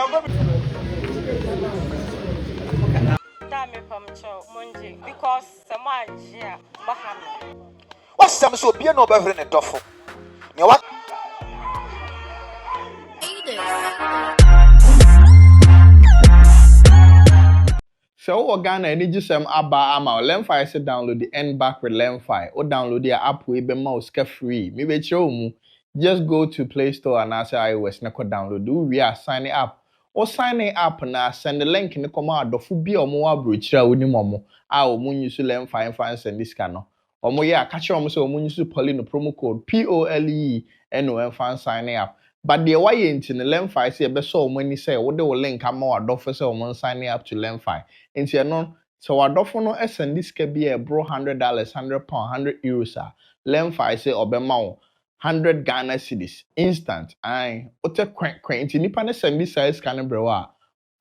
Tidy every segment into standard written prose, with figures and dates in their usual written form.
Dame pamcho monji because someone here bahana. What's some so be no better than a duffel? You what? So Ghana any just aba ama Lemfi say download the end back with Lemfi or download the app we be mouse free. Maybe show mu just go to Play Store and ask iOS na ko download do we are signing up or signing up na send the link in the command do fu bi omo wa brochira oni momo a omo use Lemfi fan send this can no omo ya catch omo say omo use Poleeno promo code POLENO fan signing up. But the way into the Lemfi say be so many say what the link am wa do for say omo signing up to Lemfi. Into no so wadofo no send this can be a bro $100, £100, €100 Lemfi say obema wo 100 Ghana cedis instant ai ote kwen nti nipa ne send this size can bre wa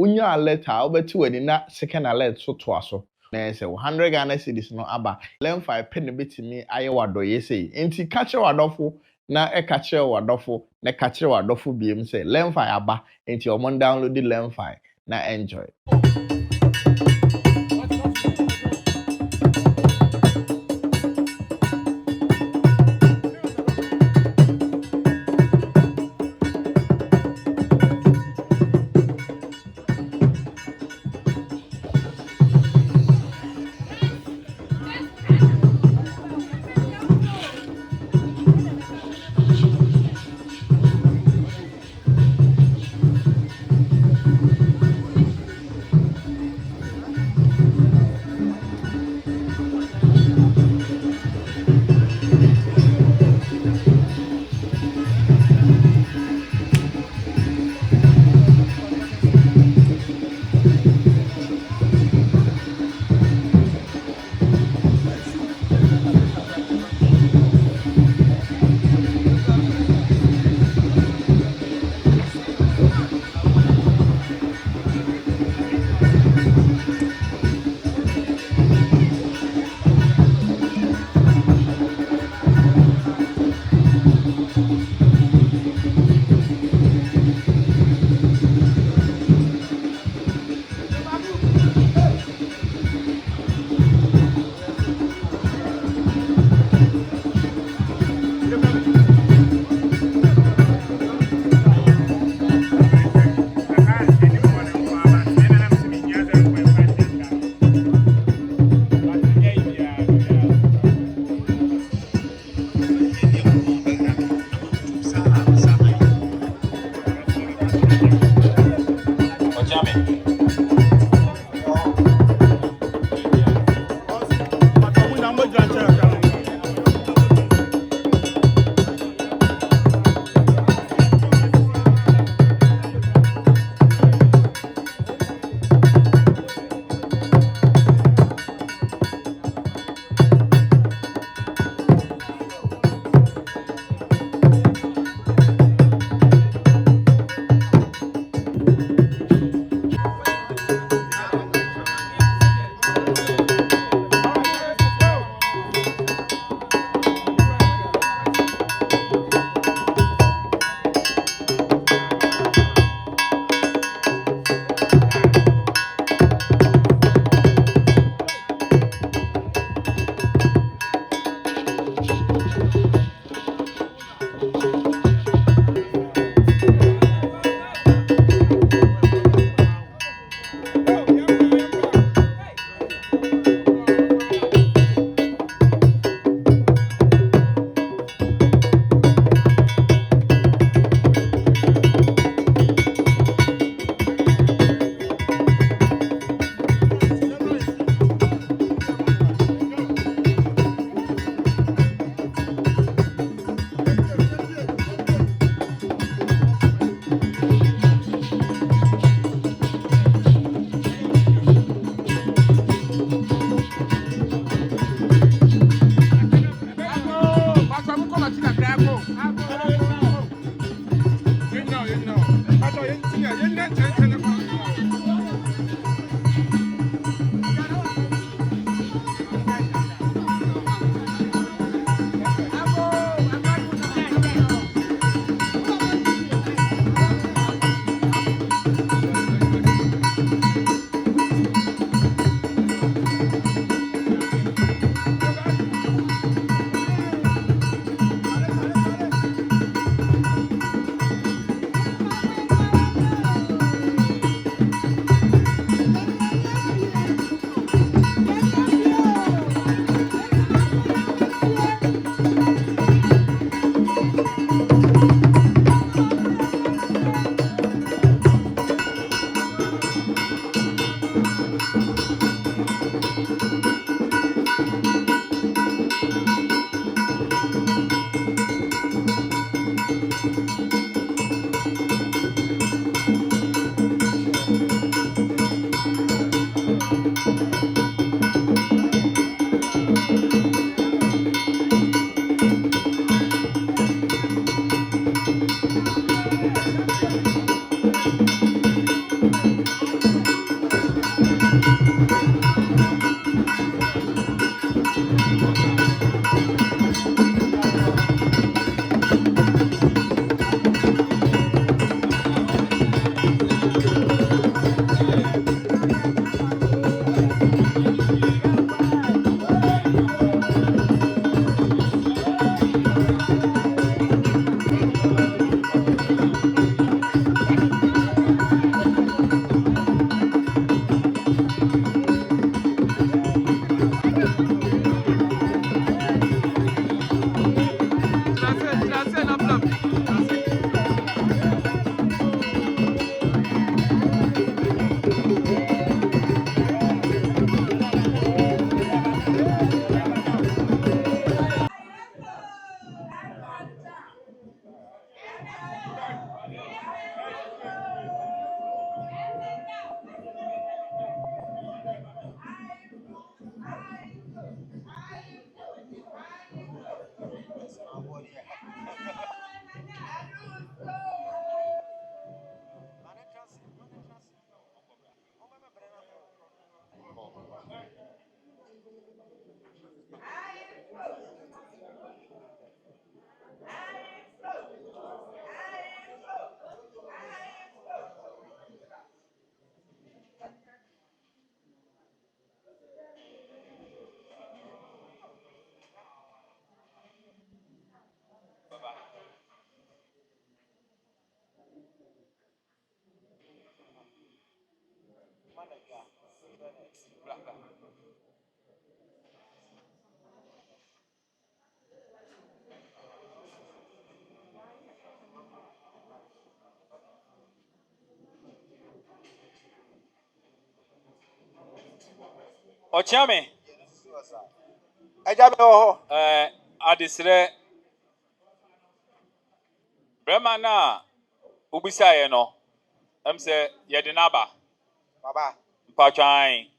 unya alert a obetu wani na second alert so to aso na say 100 Ghana cedis no aba Lemfi pen betimi aye wadoye say nti catch wadofo na catch wadofo na catch wadofo biem say Lemfi aba nti omon download the Lemfi na enjoy. Ochame. Ejame ho. Adisre. Brema na ubisa ye no. Say yedinaba. Baba. Mpatwan.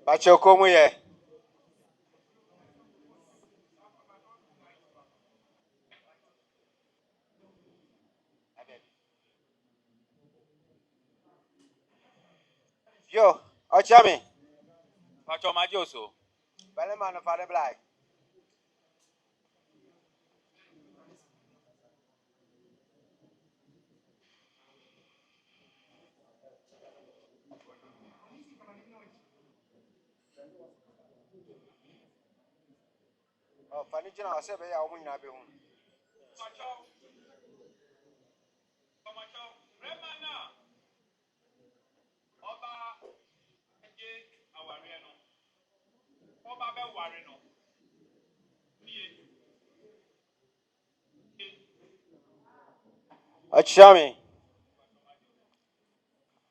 Bachokomu ye. Yo, Ochame. Patwa majoso. Bale man fare blai. Oh, fani jina ase be ya omu nyina be hu. Brema na oba eje aware no. Oba be ware no. Ochame.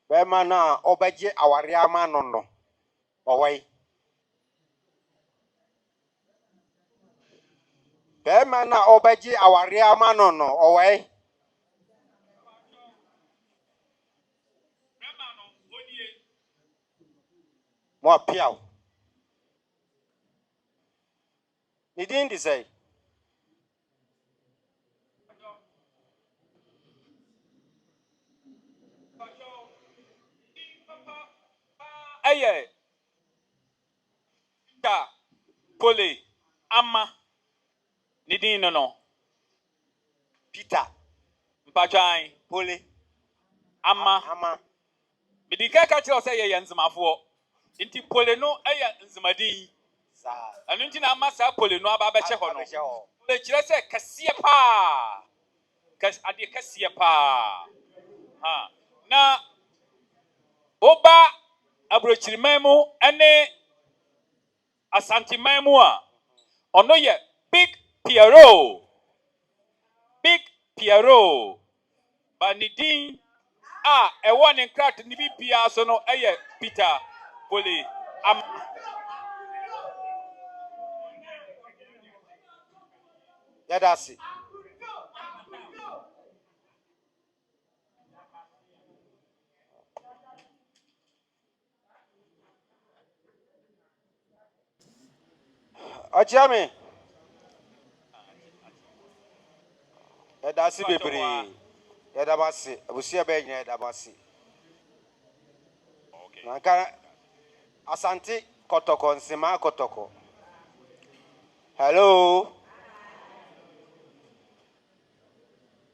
Be man na obaje aware ama no no. Owai. Be man na obaje aware ama no no. Owai. Brema no odie. Mo piaw. Ni din di say. Eye. Ta pole ama nidin no. Peter. Mpatwan. Pole. Ama. Ama. Midika ka kire say ye nzimafo. Inti pole no eye nzimadin. Sa. Anu nti na ama sa pole no aba be che ho no. Abeje ho. Pole kire say kase pa. Ade kase pa. Ha. Na oba abrochiriman mu ene asantiman mu a ono ye big Piero. Big Piero. Banidin ewo ne krat ni bibia so no eye Peter Pole am Ya dasi. Ochame. Ya dasi bebre. Ya dabasi. Abusia be nyina ya dabasi. Na ka Asante Kotoko nsema Kotoko. Hello.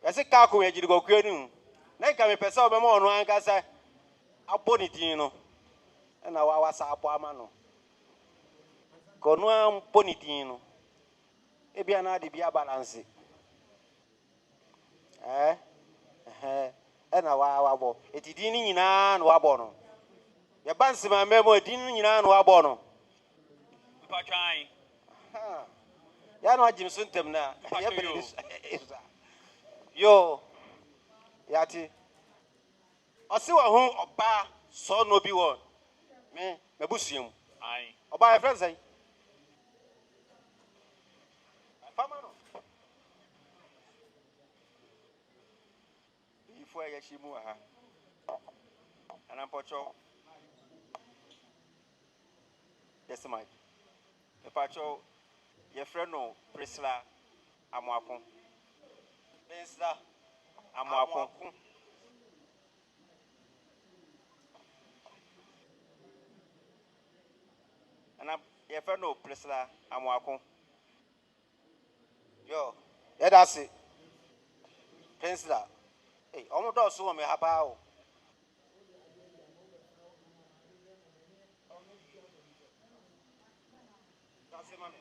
Yesi ka ko yejiri go kwenu. Na nka me pese obema onu anka se abonitin no. Na wa wasa abo ama no. Konu am ponitin no. Ebia na de bia balance. Na wa bo. Etidin ni nyina na wa bo no. Ya bansi ma memo din ni nyina na wa bo no. Mpatwan. Ya no ajim suntem na. Ya bele yo. Yati. Ose wa hu oba so no bi won. Me busuam. Ai. Oba ya friend say. Fama no. Ifo ya shimu ha. Anampocho. Yes my. Epacho your friend no Priscilla Amwakun. Priscilla Amwakun. And your friend no Priscilla Amwakun. Yo, yeah, that's it. Priscilla. Hey, almost all so me haba. That's it, man.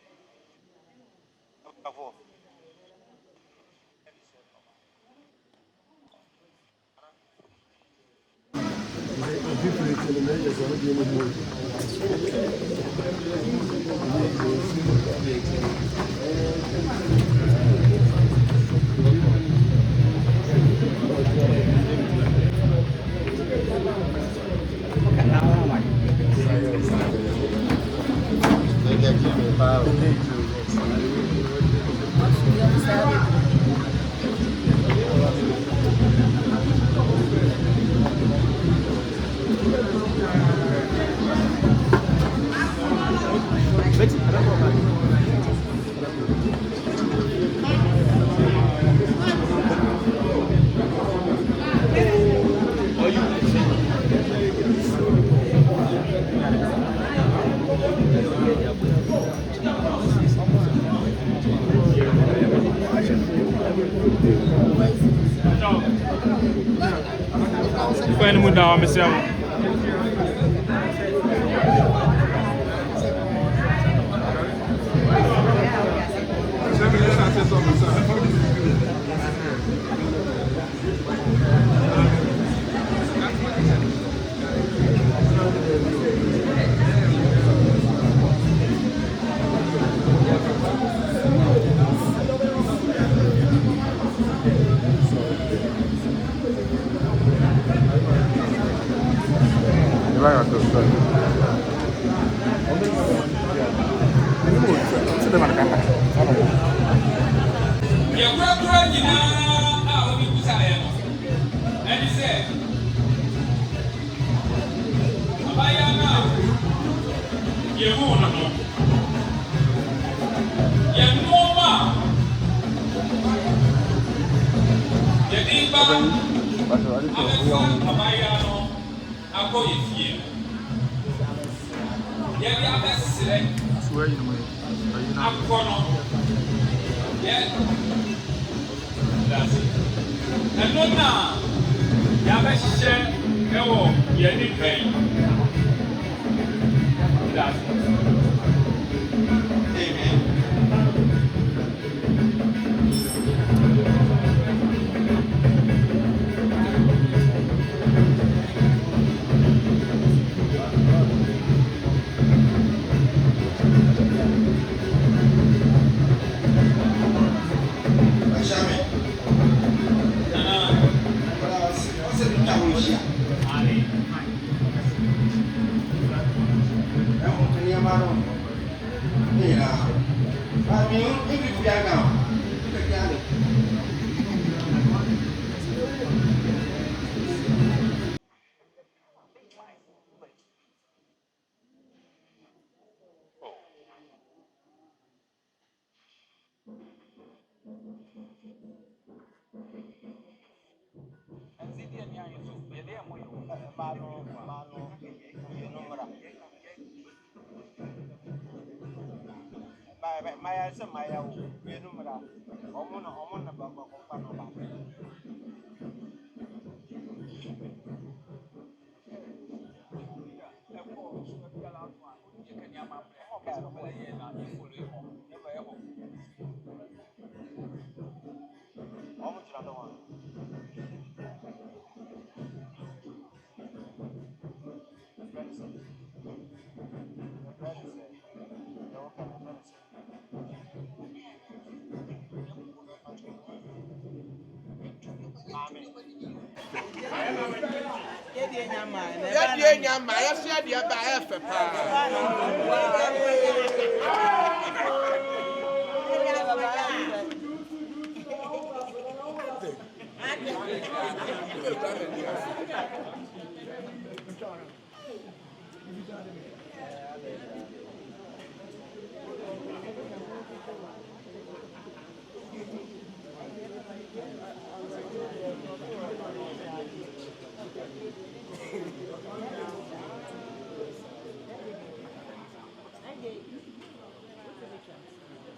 Find me down, myself.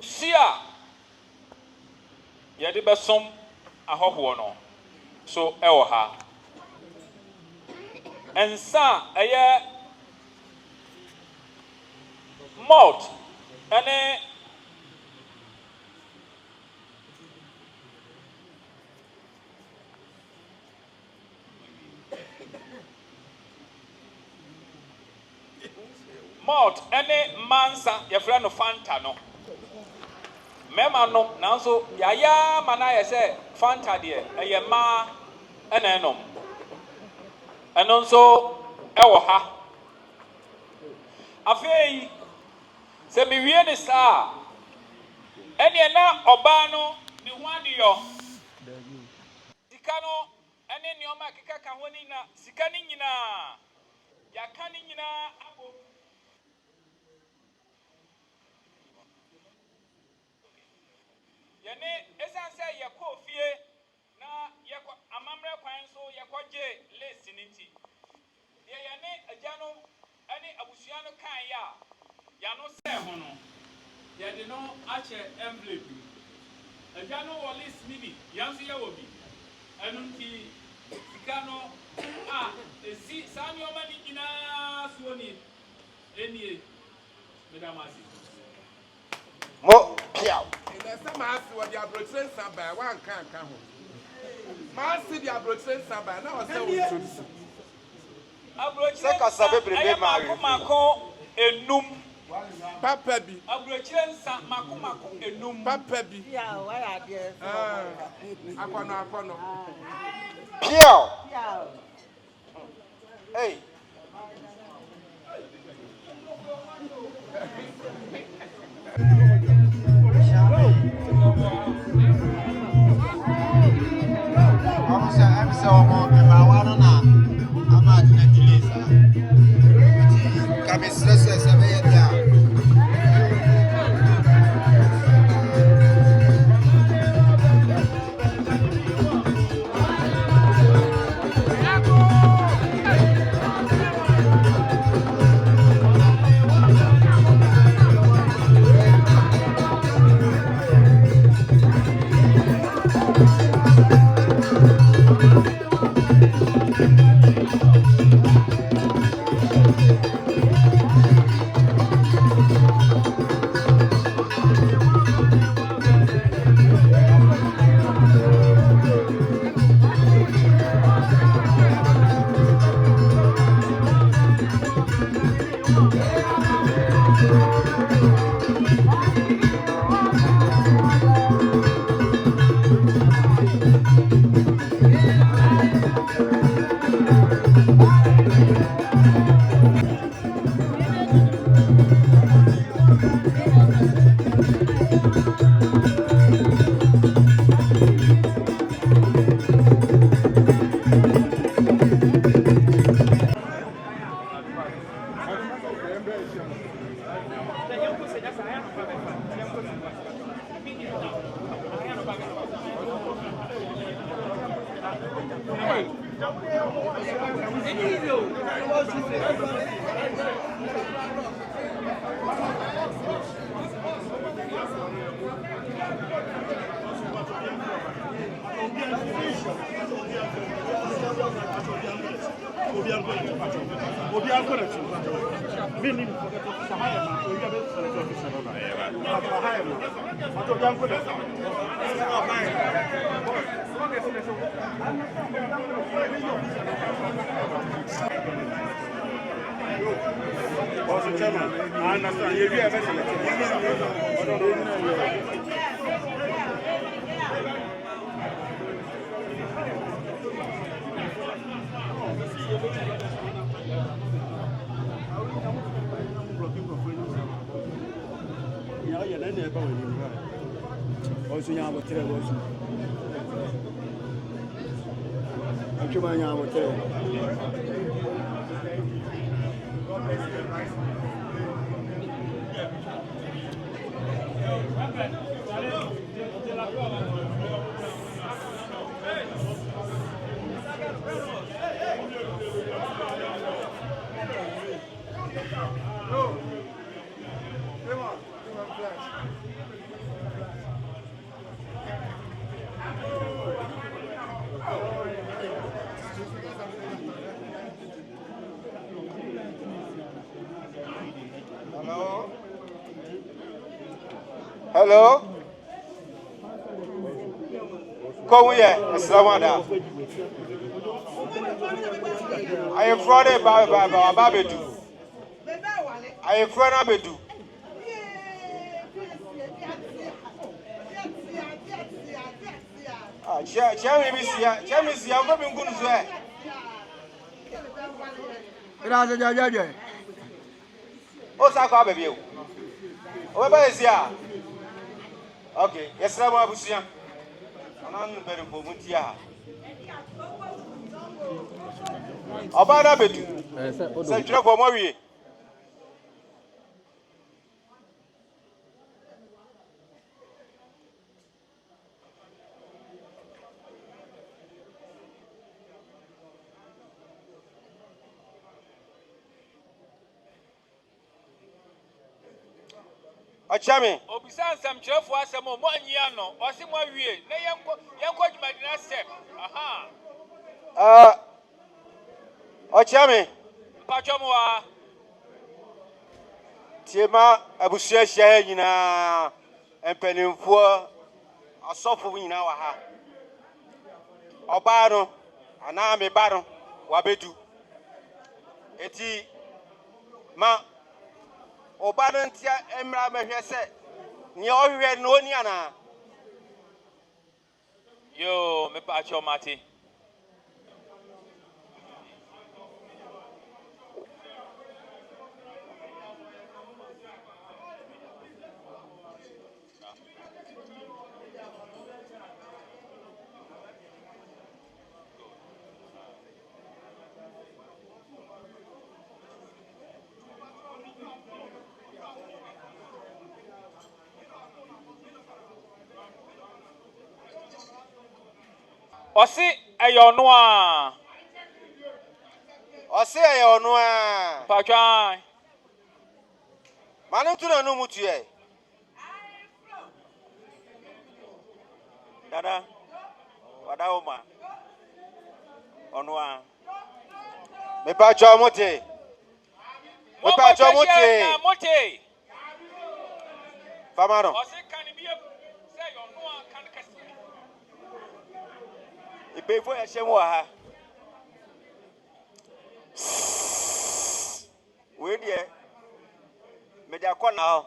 Sia yɛde bɛsom ahɔhoɔ no so ɛwɔ ha nsa ɛyɛ malt ɛne malt ene mansa ye frɛ no fanta no mema no nanso yaya mana ye sɛ fanta de eye ma ena enom eno nso ɛwɔ ha afei sɛ mewie ne saa ene na ɔbaa no ne ho adeyo sika no ene nneɔma keka ka ho ni na sika ni nyina ya ka ni nyina abo yene esanse ye kɔ fie na ye kɔ amamre kwan so ye kɔgye list ni nti ye yene agya no ene abusua no kan ya ya no sɛ ho no ye de no akyɛ envelope agya no wɔ list ni bi ya nso ye wɔ bi enu nti sika no esi saa nneɔma ni nyinaa so ni enie madam asi mo piaw Some ask what the abroad by one can't come home. Master the abroad by now. I sɛ kasabe brebe mari mako enum Papa bi. abrochire nsa mako enum Papa bi. Yeah, why are there? Akono. piaw Yeah. hey I'm so I want to know about the delays. Come stress Also, Chairman, I understand. You have Hello. Come here. Assalamu I am Friday Babedu. I friend abedu. Ah, share me see, I'm going to swear. Oh, Saka baby. Oh, baby is here. Okay, yes, I'm Abusia. I'm very for Mutia. About abedu. Say, you for Mori. Ochami. Obisan some chef was some more yano, or some more way. No, young coach my step. Aha. Ochami. Pachomoa. Tiema abusia share nyina empanimfo asofo nyina wa ha. Oba no ana me ba no wabedu. Eti ma oba no ntia emra mehwe se ni ohwe no ni ana. Yo, me pachomati. Osi ayonwa. Osi ayonwa. Pachai. Manu tu na no mutu e. Dada. Wada oma. Onwa. Me pa cho mote. Me pa cho mote. Mote. Famano. Osi can be say yonwa can kasi. Ipe fo e shemu ha. We die. Me dia ko na o.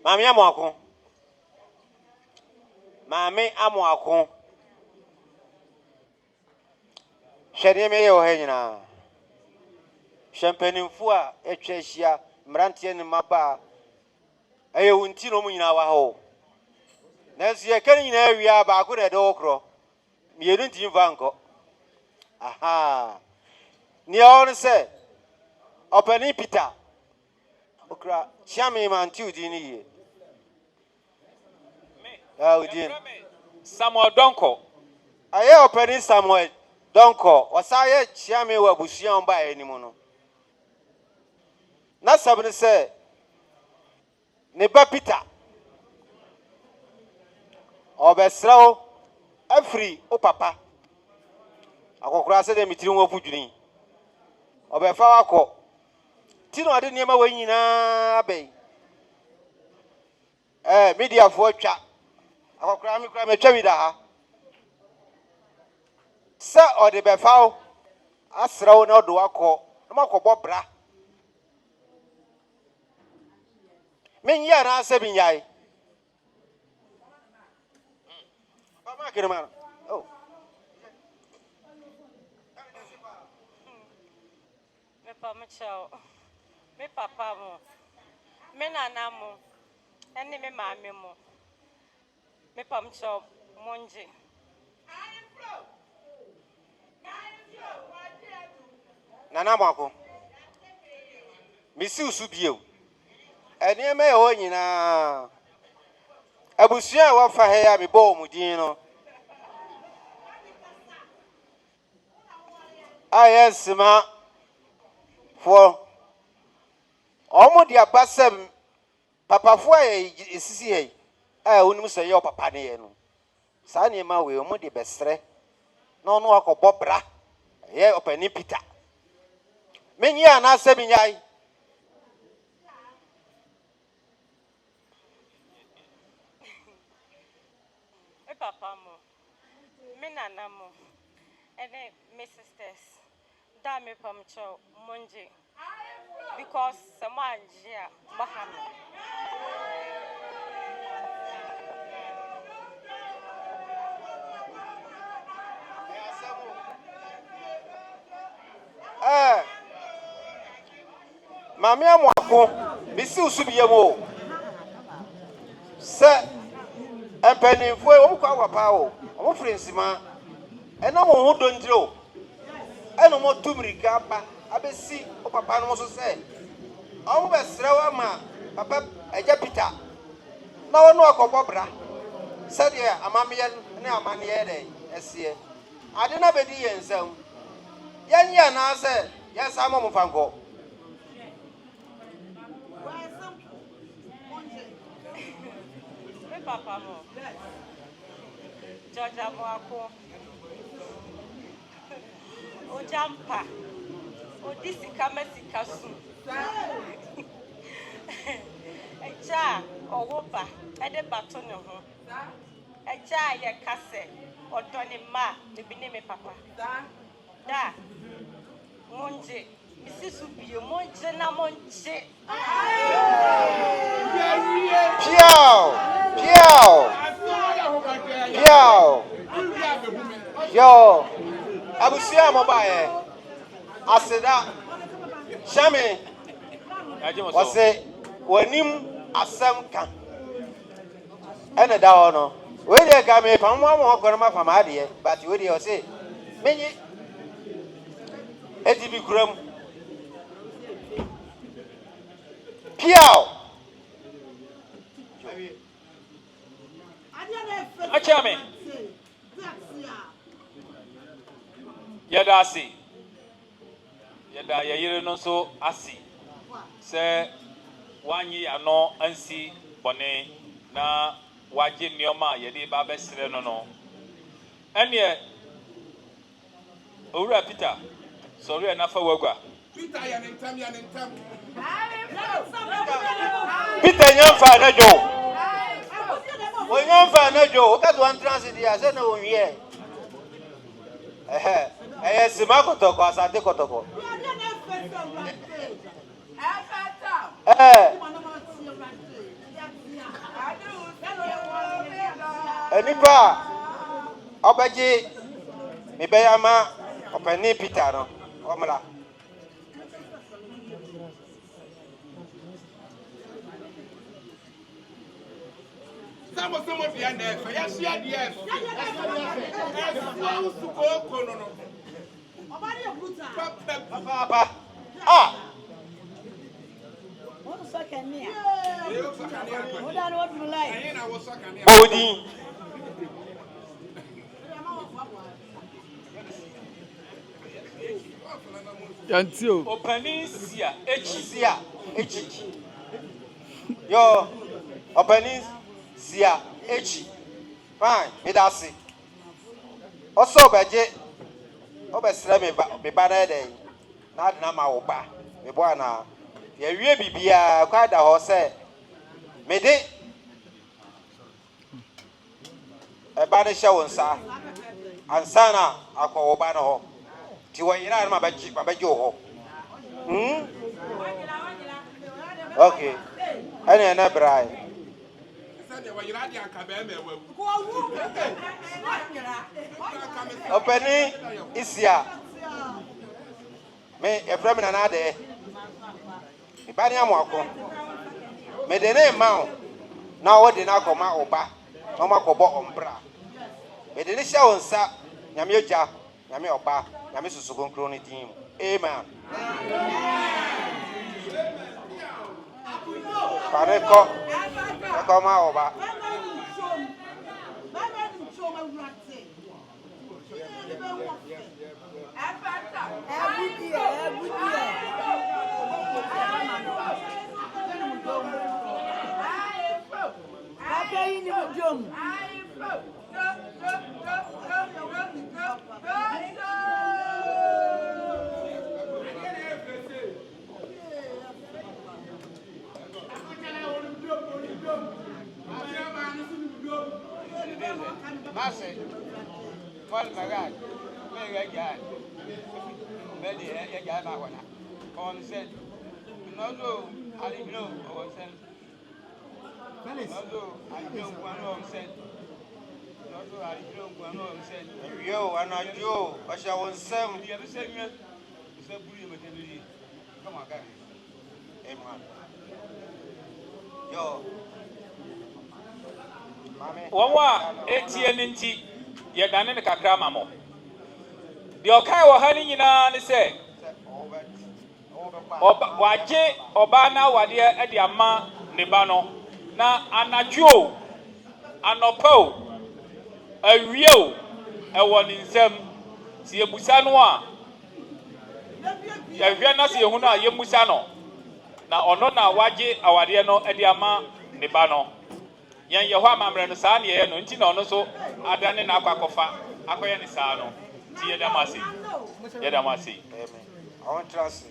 Mami amoako. Mami amoako. Hwede me ye o ha nyina. Champanimfo a etwa hia mrantie ne maba. Aye wunti no mu nyina wa ho. Na sie kan nyina awia ba ko de do kro. Mienu nti mfa nko. Aha. Ni on se Openi Peter. Okra chami manti udi ni ye. Udin. Samuel Donko. Aye Openi Samuel Donko. Osaye chami wa busia mba enimu no. Na sabne se ne ba Peter. Obesrawo afri o papa. Akokura se de mitiri wo fudwini. Obefa wako. Tino ade niema wa nyina abai. Media fo twa. Akokura mi kura me twa wi da ha. Se ode befa wo asrawo na odo wako. Na makobo bra. Menya na se binyai. Mama kirman. Oh. Me pa me chao. Me papa mo. Me nana mo. Eni me mami mo. Me pa me chao monji. Nana mako. Misi usubio. Eni me ho nyina. Abusia wa fa he ya me bo mudin no. Yes ma. For omo dia basem papa fo esisi he. Onim se ye papa ne ye no. Sa ne ma we omo de besre. Na ono akobobra. Ye Openi Peter. Menyi ana se binyai. Me papa mo. Me nana mo. Ene me sisters. Da me pa me chao monji. because someone here mahano. Mami amwako bisi usubiye mo se empanimfo e wo kwa wapa wo wo friensima ena wo ho dondiro ena mo tumirika ba abesi o papa no so se o be srewa ma papa eja Peter na wo no akobọ bra se de amameye ne amane ye de esie ade na bedi yensam yanya na se yesa mo mfanko Papa mo. Georgia Moako. O jampa. O disika mesika su. Eja o woba e de bato ne ho. Eja ye kase odoni ma ne bi ne me papa. Da. Monje. Misi su biyo monje na monje. Piao. Yo. Abusia mobaye. Aseda. Shame. Wase wanim asem kan. Ene da ono. We dey ga me pam mo okoro ma fama ade, but we dey o say menyi edi bi kuram. Piao. Achame. Yada asi. Yada yayire no so asi. Se wanyi ano ansi bone na waje nioma yede ba besere no no. Ene Owura Peter. Sorry na fa wagwa. Peter yanintam. Peter nyamfa na jo. O nyamfa na jo. O ka do entrance dia se na o wie. Sima kotoko asante kotoko. Enipa obaji mi beyama openi Peter no omla. Some of the end there. Yes, yes. Papa. Ah. Bodi. Yantio. Opening sia Echi. Yo. Opening sia echi. Fine. Me da si. Oso beje. Obesre me ba na dey. Na de na ma wo ba. Me bo ana. Ye wie bibia kwa da ho se. Me de e ba de hye wonsa. Ansa na akọ wo ba no ho. Ti wo yira ma beje ho. Okay. Ene na brai. Openi isia. Me efrem na na de. Ibani amwako. Me de na ma na wo de na akoma oba. No makobo ombra. Me de ni hye wonsa. Nyame oja, nyame oba, nyame susu konkro ni din. Amen. Pareko. Akoma oba. Mase, fal magad, me gagan. Bedi ya gana wana. On said, No, I didn't know. I was saying. No, I don't want to say. No, I don't want to say. Yo, and I do. I shall want some. You ever say, man? You said, Bully, but then come on, guys. Hey, man. Yo. Wawa, ATNT, you're done in the Kakramamo. The Okawa honey in an say. Waje, Obana, Wadia, Ediama, Nebano. Na Anajo, Anopo, a real, a one in some, see a Busanwa. Yaviana, see a Huna, Yemusano. Na Onona, Waje, Awadiano, Ediama, Nebano. Yan Yawa Mamma and San, ye no Tino, so I done in Aquacofa, Aquayan Sano, Tia Damasi, Yadamasi. I want trust.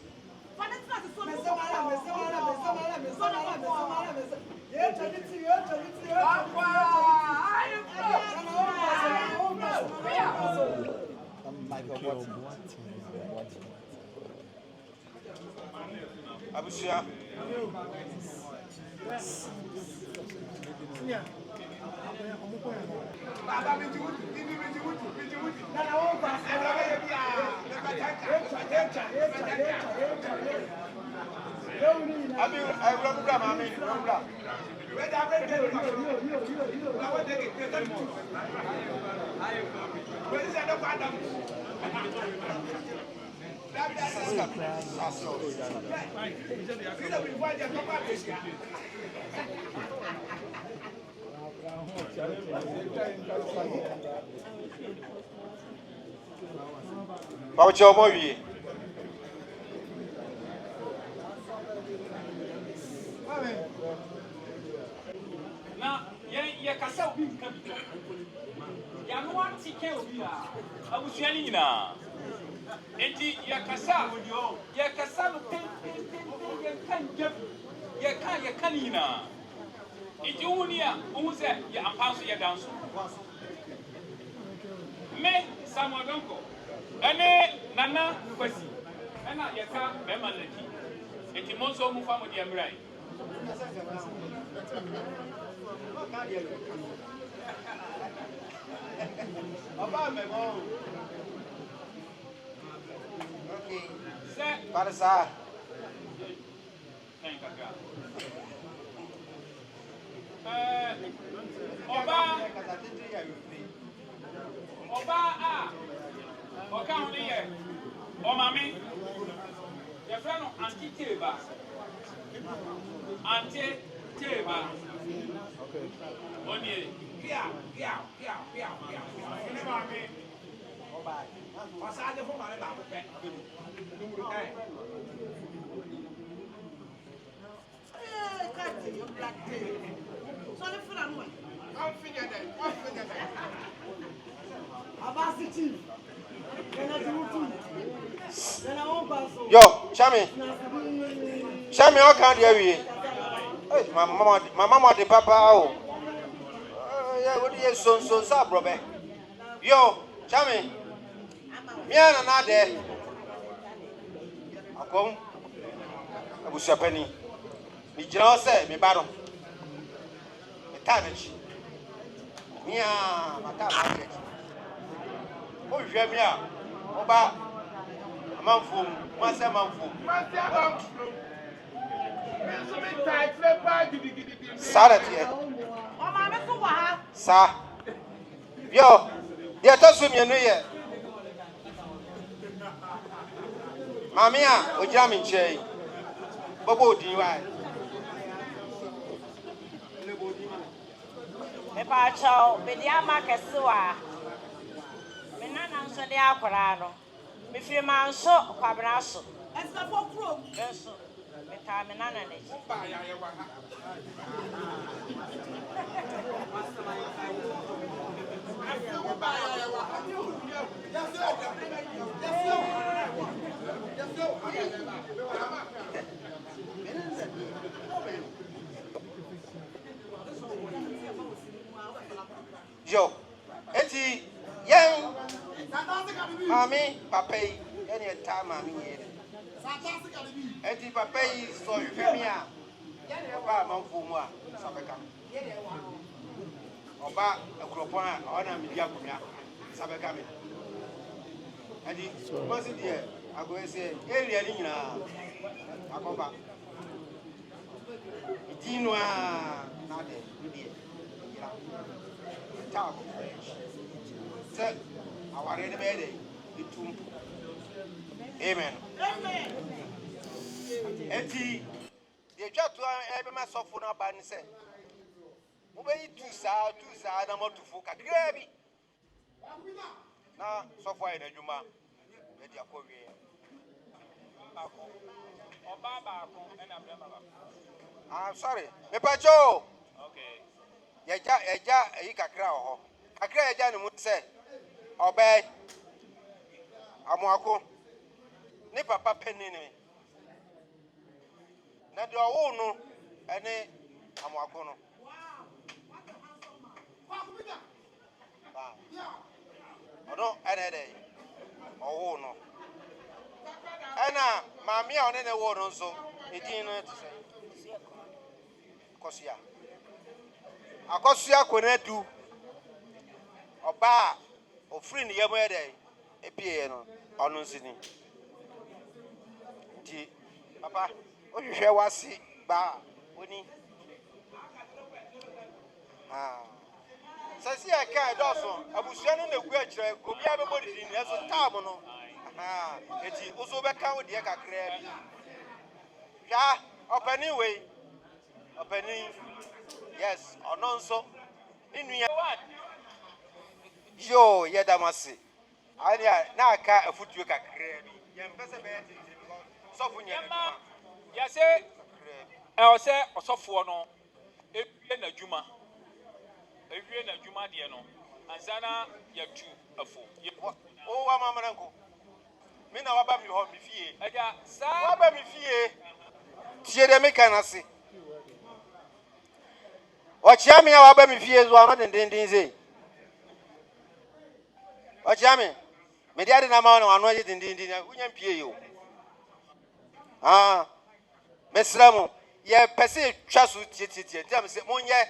Abusia. What's your movie? Now, ye Castle, Yanuan Tikea, I was Yanina. And ye Casa, ye Casa, ye canina. It's Unia, who's that? Ye apostle, ye dance. Me, Samuel Donko. Ane Nana Kwesi. Ana Yaka Bemanaki. And Timonso Mufamo de Amrai. Okay. Para sa. Oba Oka only here. Oh, mammy. Your friend Auntie Teba. Auntie Teba. Okay. Only. Yeah. Yo, Chami. Chami, how can you Hey, my mama, the papa. Oh, yeah, what is so, bro? Yo, Chami. Me and another. I come. I was a penny. Me just say, me battle. Me tarnish. Me, my car. Oh, you hear me? Oba. Manfum, Master Manfum. Saturday. Sir. Yo, they are tossing me a new year. Mamma, we jam in Chay. Bobo, do you right? Me pacho, me dia makesua. Me nana nso de akwara no. Me firi manso kwabraso. Esa fo kro. Yeso. Me ta me nana ne. Yo, eti young Mommy, Papa, any time, Mammy. Eti papa yi so hwemia. Oba manfo mu a sabeka. Oba akropon a ona medi akonya sabeka me. Adi masi die agwese area ni nyina akoba. Idino a na de die. Ya. Talk. Say aware ne be de itum. Amen. Eti the chat to ebe ma sofo na ba ni se. Mo be yi tu sa na mo tufu kakra bi. Na sofo ayi na djuma. E di akowie. I'm sorry. Me pacho. Okay. Eja yi kakra ho. Kakra eja ni mu se. Obey. Amuako. Ni papa penni ni. Na de owo no ene amuako no. Odo ene de. Owo no. Ena maami a one ne wo no so. Edin no to say. Kosia. Akosia konedu. Oba ofri ni yemo ede. Epie no ono nsini. Nti papa ohwehwe wasi ba oni. Sasi aka doso abusua no na gu akire obi abebo didi ni eso tab no. Eti uso beka wo de kakra bi. Ya opani we. Opani. Yes, ono nso. Nnuya. Yo, yedamasi. Ania na aka afutuo kakra bi. Yempese be eti because sofo nya na. Ya se o se osofo no ewie na djuma. Ewie na djuma de no. Ansana ya tu afo. O wa mamaranko. Me na waba mi ho mi fie. Aja sa Waba mi fie. Tie de me kanase. Ochia me waba mi fie zo ano dendenden sei. Ochia me. Me dia de na ma no ano ye dendenden. Unya mpie yo. Mesramo. Ye pese twa so tietietie. Dem se monye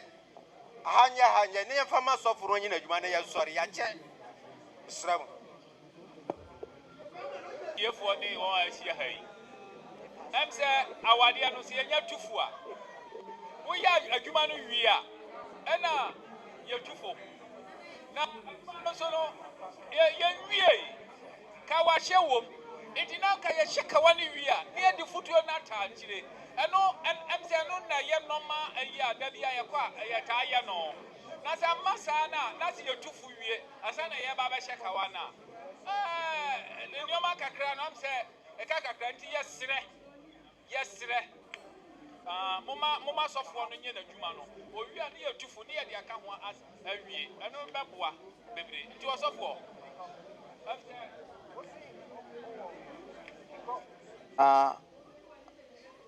hanya ne yemfa soforo nyi na adwuma na ye sori ya che. Mesramo. yefo ni won ahia hai. Em se awade no se nya tufu a. Wo ya adwuma no wi a. Ena ye tufo. Na so no ye wie. Ka wa hye wom. Enti na ka ye hye ka wa ni wi a. Ne de futuo na ta kire. Eno em se no na ye noma ayi a da bia ye kwa ye ta ye no. Na sa masa na se ye tufu wie. Asa na ye ba ba hye ka wa na. Ne nyoma kakra no am se e ka kakra nti yesre moma sofo no nye na dwuma no owi a ne ye tufu ne ye de aka ho awie eno beboa bebre nti osofo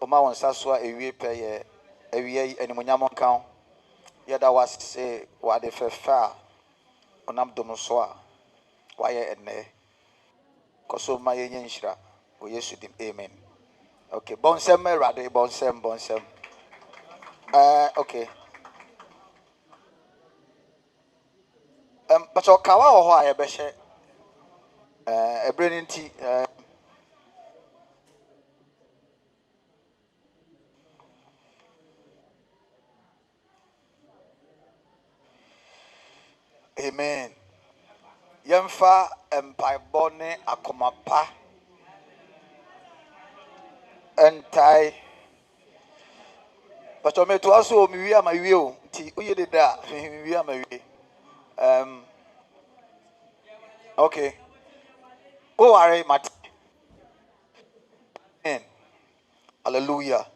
Oma won saswa ewie peye ewie animonyam kan ye da wase wade fefa onam dom so a waye enne koso ma ye nhyira o Yesu dim amen. Okay, bonsem erade bonsem okay. But okawa ho a ye behye ebreninti amen. Yemfa empaibone akomapa entai but o meto aso mi wi ama wi o nti oye de da mi wi ama wi okay go worry mat amen hallelujah.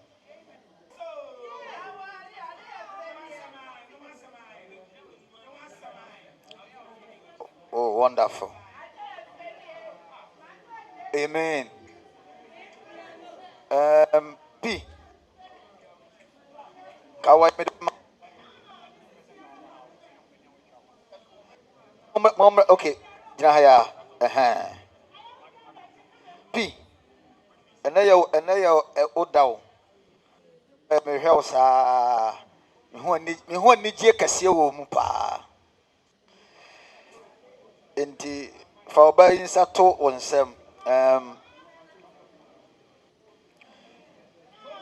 Oh wonderful, amen. P kawai me okay jina haya P ɛnɛ yɛ odaw mehwɛ wo saa meho anigye kɛseɛ wɔ mu paa nti fa ɔba yi nsa to wo nsɛm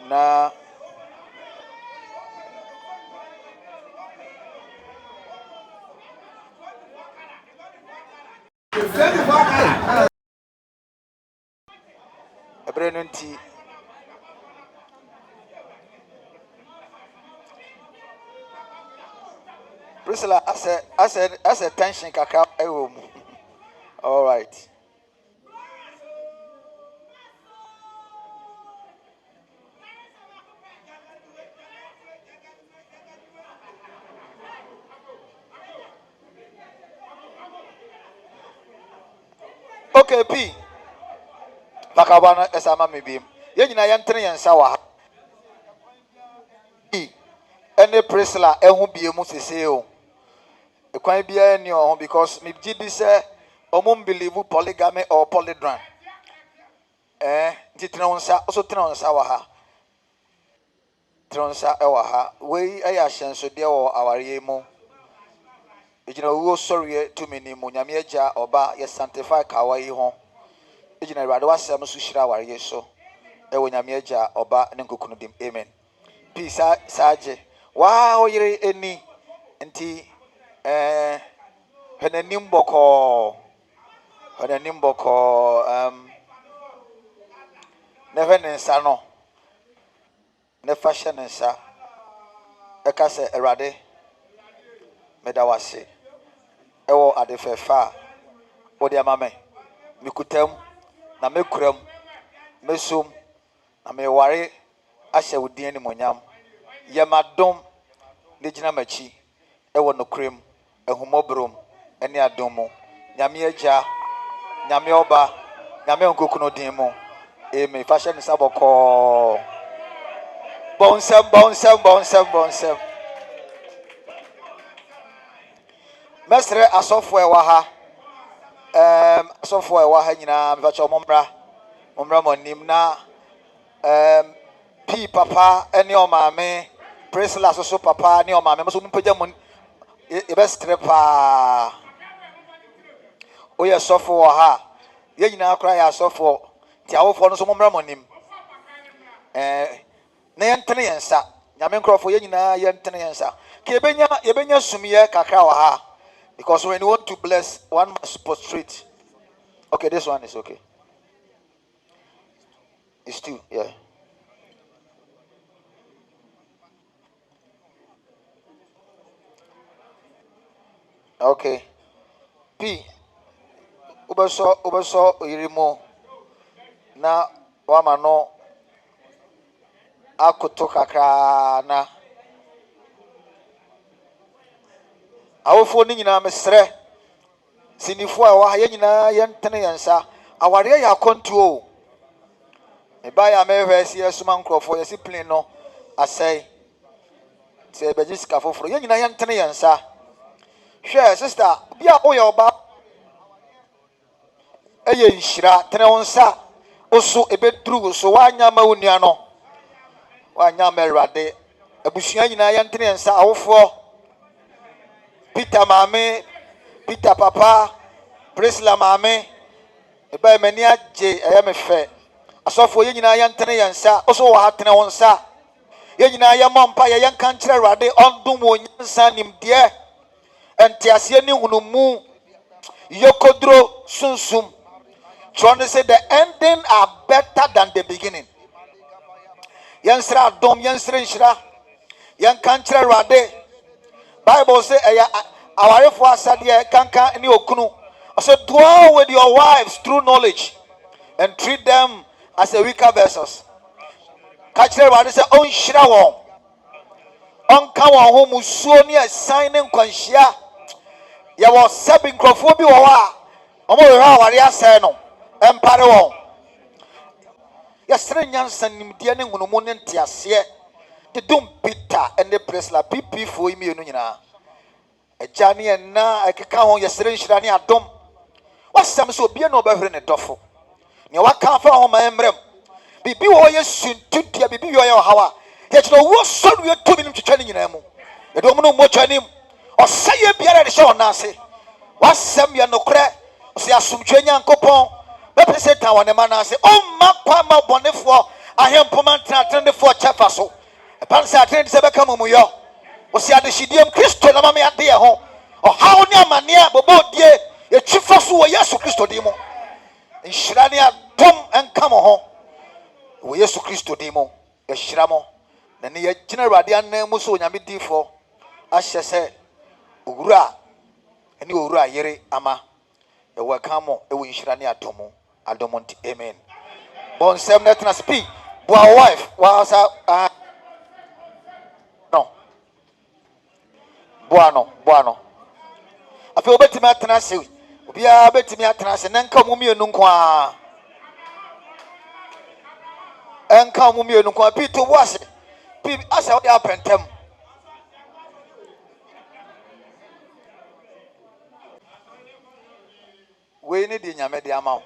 na ɛberɛ no nti Priscilla asɛ tension kakra ɛwɔ mu all right okay P bakabana esama mebiem ye nyina yɛntene yɛn nsa wɔ ha P ɛne Priscilla ɛho bie mu sese o ekwan bia ni o because me gidi sɛ ɔmo believe polygamy or polydram nti tena nsa also tena nsa wɔ ha tena nsa ɛwɔ ha wei ɛyɛ ahyɛnsodeɛ wɔ awareɛ mu egyina wo sɔreɛ tumi ni mu nyame agya ɔba yɛ sanctify kawa yi ho egyina awurade wasɛm so hyira awareɛ so ɛwɔ nyame agya ɔba ne nkokunu dim amen peace saagye wa oyere eni nti hananim bɔkɔɔ ne hwɛ ne nsa no ne fa hyɛ ne nsa ɛka sɛ awurade meda wase ɛwɔ ade fɛfa a wode ama me mekutam na mekuram mesom na meware ahyɛ wo din animuonyam yɛmadom ne gyina m'akyi ɛwɔ nokorɛm ahumɔborɔm ɛne adom mu nyame agya nyame ɔba nyame nkokunu din mu amen fa hyɛ ne nsa bɔkɔɔ bɔnsɛm mesre asɔfo ɛwɔ ha asɔfo ɛwɔ ha nyinaa mefakyɛ mommra monim na P papa ɛne ɔmaame Priscilla so papa ne ɔmaame mo so mpagya mo yɛbɛstere paa woyɛ sɔfo wɔ ha yɛn nyinaa koraa yɛ asɔfo nti awofoɔ no so mommra monim na yɛntene yɛn nsa nyame nkurɔfoɔ yɛn nyinaa yɛntene yɛn nsa ka yɛbɛnya sumyɛ kakra wɔ ha because when you want to bless one must prostrate. Okay, this one is okay. It's two, yeah. Okay. P ubeso irimo na wamano akoto kakra na awofo ni nyina mesrɛ sinifo a wa yɛ nyina yɛntene yɛnsa aware yɛ akontuo eba ya mehwɛ si asuma nkrɔfo yɛ si plane no asɛe sɛ bɛgye sika foforo yɛ nyina yɛntene yɛnsa hwɛ sister bia oyɛ ɔba ɛyɛ nhyira tene wo nsa oso ebeduru so wanya ma onua no wanya ma awurade abusua nyina yɛntene yɛnsa awofo Peter mame, Peter papa, Priscilla mame, eba mani agye ɛyɛ me fɛ asɔfo yɛ nyinaa yɛntene yɛn nsa ɔso wɔ ha tene wo nsa yɛ nyinaa yɛmmɔ mpa yɛ yɛnka nkyerɛ awurade ɔndom wɔ nyansa nimdeɛ ɛnteaseɛ ne hunumu yɛkoduro sunsum trying to say the ending are better than the beginning yɛnsrɛ adom yɛnsrɛ nhyira yɛnka nkyerɛ awurade Bible say awarefo asade kanka ne okunu say dwell with your wives through knowledge and treat them as a weaker vessels. Kachire wade say onhyira won onka won ho musuo ne asan ne nkwanhia ya wo sabi nkrofo bi wo a omo we ha aware asɛe no empare won yɛsere nyansa nimdeɛ ne hunumu ne nteaseɛ de dum Peter and the Priscilla PP fo imi enu nyina agya ne na akeka ho yɛsere nhyira ne adom wasɛm so obie no obɛhwere ne dɔfo ne waka fa ho ma emrem Bibi wo ye suntu dia bibi yo ye hawa. Ye chino wo so no to bi nim twetwa ni nyina mu. Ye do mu mo twanim. Osaye biara de sha ona ase. Wasem ye nokre. Ose asomtwe Nyankopɔn. Be pese tan wone ma na ase. O ma kwa ma bonefo ahempoma ntanatendefo chefa so. E pan se atende se be ka mu yo. Ose adehidiem Kristo na ma me ade ye ho. O hawo ni amane a bobo die ye twifa so wo Yesu Kristo di mu. Nhyira ne atom enka mo ho. Wo Yesu Kristo di mu. Ye hyira mo. Na ne ye gina Awurade anan mu so Onyame difo ahye se owura eni owura yere ama e waka mo e wo nhyira ne atom adomonti amen. Bon sem net na speak boa wife wa sa no boa no afi obetimi atena se obia betimi atena se nanka mu mienu nko a enka mu mienu nko a pito wase pi asa o ya pentem we ni di nyame di ama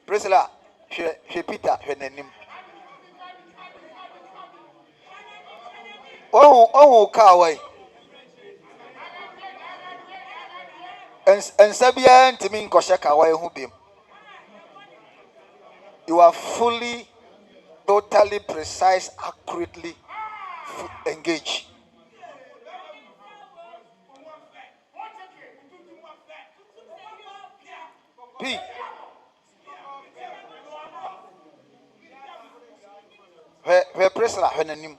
Priscilla she Peter she nanim oh kawai en sabia ntimi nkoshe kawai hu bim. You are fully totally precise accurately engaged. P where Priscilla her nanim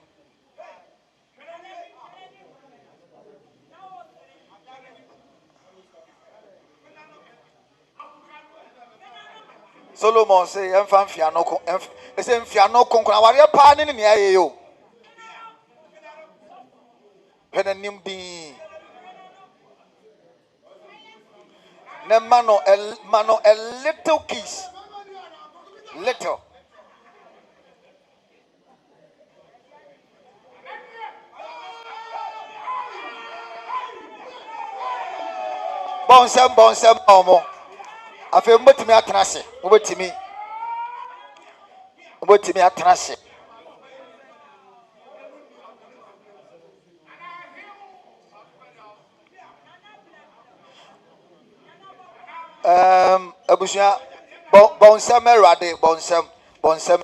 Solomon say emfa mfia no ko say mfia no ko na ware pa ne ne aye yo henanim bi ne mano a little kiss little bonsam omo afi mbotimi atenase mbotimi atenase abusia bonsam erade bonsam